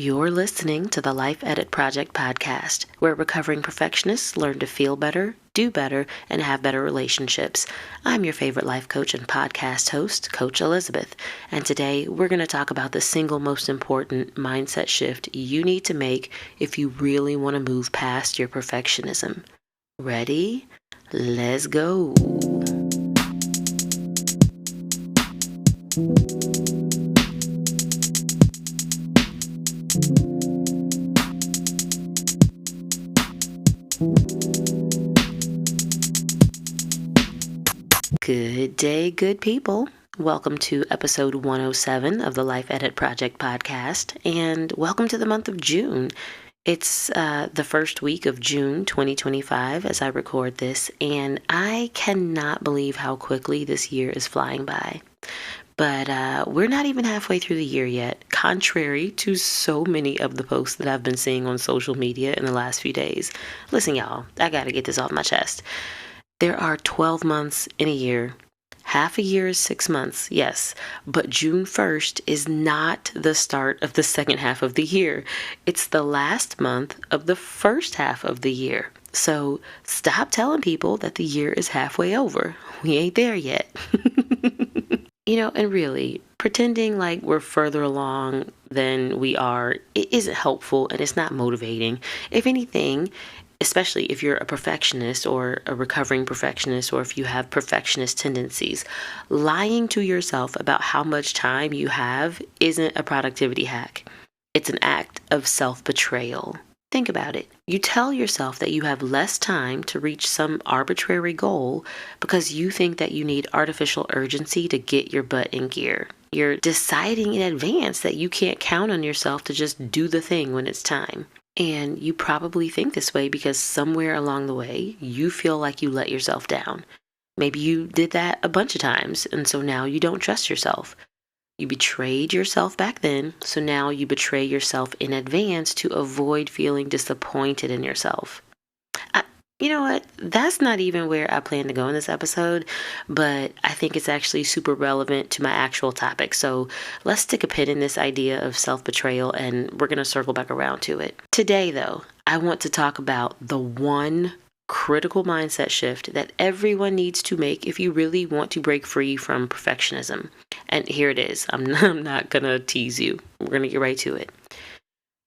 You're listening to the Life Edit Project podcast, where recovering perfectionists learn to feel better, do better, and have better relationships. I'm your favorite life coach and podcast host, Coach Elizabeth, and today we're going to talk about the single most important mindset shift you need to make if you really want to move past your perfectionism. Ready? Let's go. Good day, good people. Welcome to episode 107 of the Life Edit Project podcast, and welcome to the month of June. It's the first week of June 2025 as I record this, and I cannot believe how quickly this year is flying by. But we're not even halfway through the year yet, contrary to so many of the posts that I've been seeing on social media in the last few days. Listen, y'all, I gotta get this off my chest. There are 12 months in a year. Half a year is 6 months, yes, but June 1st is not the start of the second half of the year. It's the last month of the first half of the year. So stop telling people that the year is halfway over. We ain't there yet. And really, pretending like we're further along than we are, it isn't helpful and it's not motivating. If anything, especially if you're a perfectionist or a recovering perfectionist, or if you have perfectionist tendencies, lying to yourself about how much time you have isn't a productivity hack. It's an act of self-betrayal. Think about it. You tell yourself that you have less time to reach some arbitrary goal because you think that you need artificial urgency to get your butt in gear. You're deciding in advance that you can't count on yourself to just do the thing when it's time. And you probably think this way because somewhere along the way, you feel like you let yourself down. Maybe you did that a bunch of times, and so now you don't trust yourself. You betrayed yourself back then, so now you betray yourself in advance to avoid feeling disappointed in yourself. You know what? That's not even where I plan to go in this episode, but I think it's actually super relevant to my actual topic. So let's stick a pin in this idea of self-betrayal, and we're going to circle back around to it. Today, though, I want to talk about the one critical mindset shift that everyone needs to make if you really want to break free from perfectionism. And here it is. I'm not going to tease you. We're going to get right to it.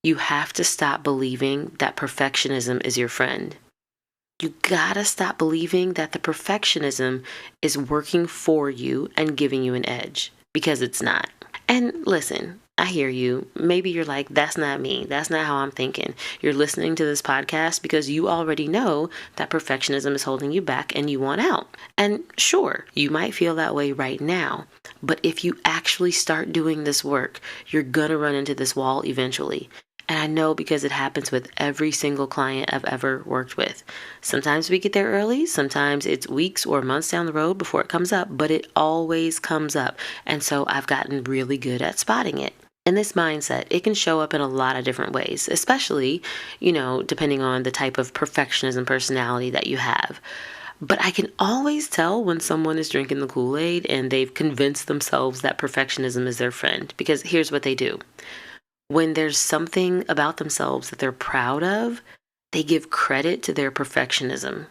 You have to stop believing that perfectionism is your friend. You gotta stop believing that the perfectionism is working for you and giving you an edge, because it's not. And listen, I hear you. Maybe you're like, that's not me. That's not how I'm thinking. You're listening to this podcast because you already know that perfectionism is holding you back and you want out. And sure, you might feel that way right now, but if you actually start doing this work, you're gonna run into this wall eventually. And I know because it happens with every single client I've ever worked with. Sometimes we get there early, sometimes it's weeks or months down the road before it comes up, but it always comes up. And so I've gotten really good at spotting it. And this mindset, it can show up in a lot of different ways, especially, depending on the type of perfectionism personality that you have. But I can always tell when someone is drinking the Kool-Aid and they've convinced themselves that perfectionism is their friend, because here's what they do. When there's something about themselves that they're proud of, they give credit to their perfectionism,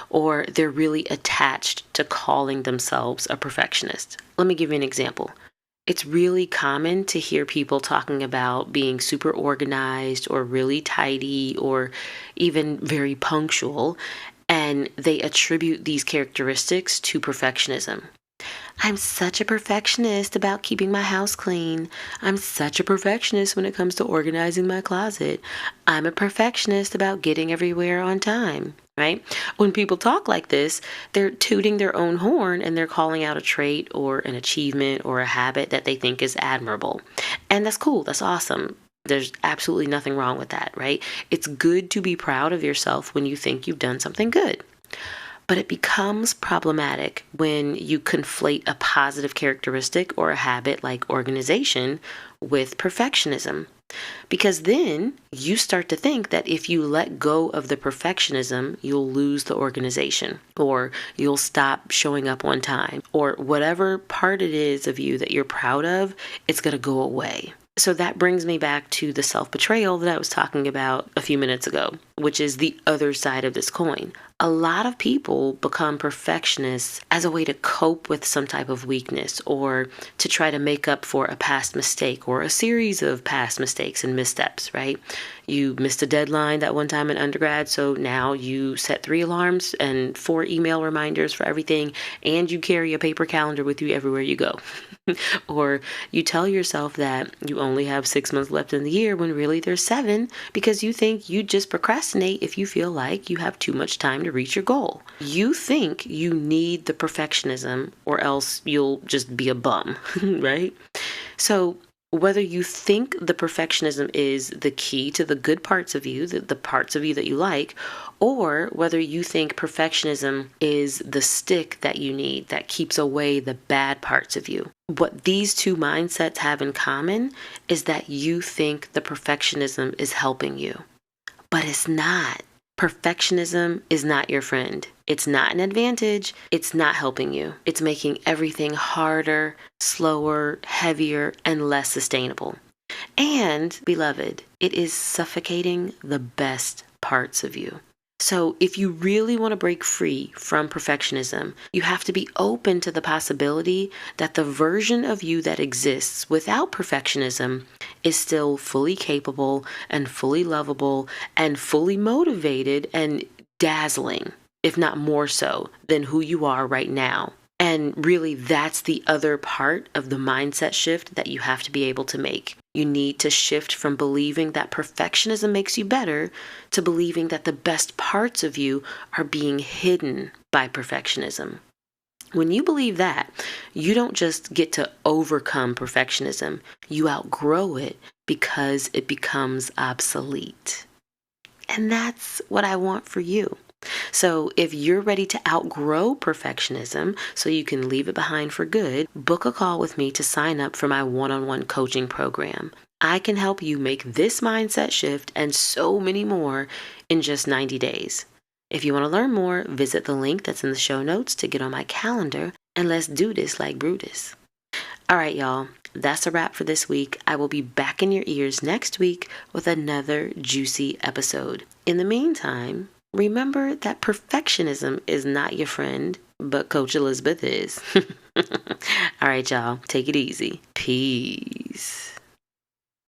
or they're really attached to calling themselves a perfectionist. Let me give you an example. It's really common to hear people talking about being super organized or really tidy or even very punctual, and they attribute these characteristics to perfectionism. I'm such a perfectionist about keeping my house clean. I'm such a perfectionist when it comes to organizing my closet. I'm a perfectionist about getting everywhere on time, right? When people talk like this, they're tooting their own horn and they're calling out a trait or an achievement or a habit that they think is admirable. And that's cool. That's awesome. There's absolutely nothing wrong with that, right? It's good to be proud of yourself when you think you've done something good. But it becomes problematic when you conflate a positive characteristic or a habit like organization with perfectionism. Because then you start to think that if you let go of the perfectionism, you'll lose the organization, or you'll stop showing up on time, or whatever part it is of you that you're proud of, it's going to go away. So that brings me back to the self-betrayal that I was talking about a few minutes ago, which is the other side of this coin. A lot of people become perfectionists as a way to cope with some type of weakness or to try to make up for a past mistake or a series of past mistakes and missteps, right? You missed a deadline that one time in undergrad, so now you set 3 alarms and 4 email reminders for everything, and you carry a paper calendar with you everywhere you go. Or you tell yourself that you only have 6 months left in the year when really there's 7 because you think you just procrastinate if you feel like you have too much time to reach your goal. You think you need the perfectionism or else you'll just be a bum, right? So whether you think the perfectionism is the key to the good parts of you, the parts of you that you like, or whether you think perfectionism is the stick that you need that keeps away the bad parts of you. What these two mindsets have in common is that you think the perfectionism is helping you, but it's not. Perfectionism is not your friend. It's not an advantage. It's not helping you. It's making everything harder, slower, heavier, and less sustainable. And, beloved, it is suffocating the best parts of you. So, if you really want to break free from perfectionism, you have to be open to the possibility that the version of you that exists without perfectionism is still fully capable and fully lovable and fully motivated and dazzling, if not more so, than who you are right now. And really, that's the other part of the mindset shift that you have to be able to make. You need to shift from believing that perfectionism makes you better to believing that the best parts of you are being hidden by perfectionism. When you believe that, you don't just get to overcome perfectionism, you outgrow it because it becomes obsolete. And that's what I want for you. So if you're ready to outgrow perfectionism so you can leave it behind for good, book a call with me to sign up for my one-on-one coaching program. I can help you make this mindset shift and so many more in just 90 days. If you want to learn more, visit the link that's in the show notes to get on my calendar, and let's do this like Brutus. All right, y'all. That's a wrap for this week. I will be back in your ears next week with another juicy episode. In the meantime, remember that perfectionism is not your friend, but Coach Elizabeth is. All right, y'all. Take it easy. Peace.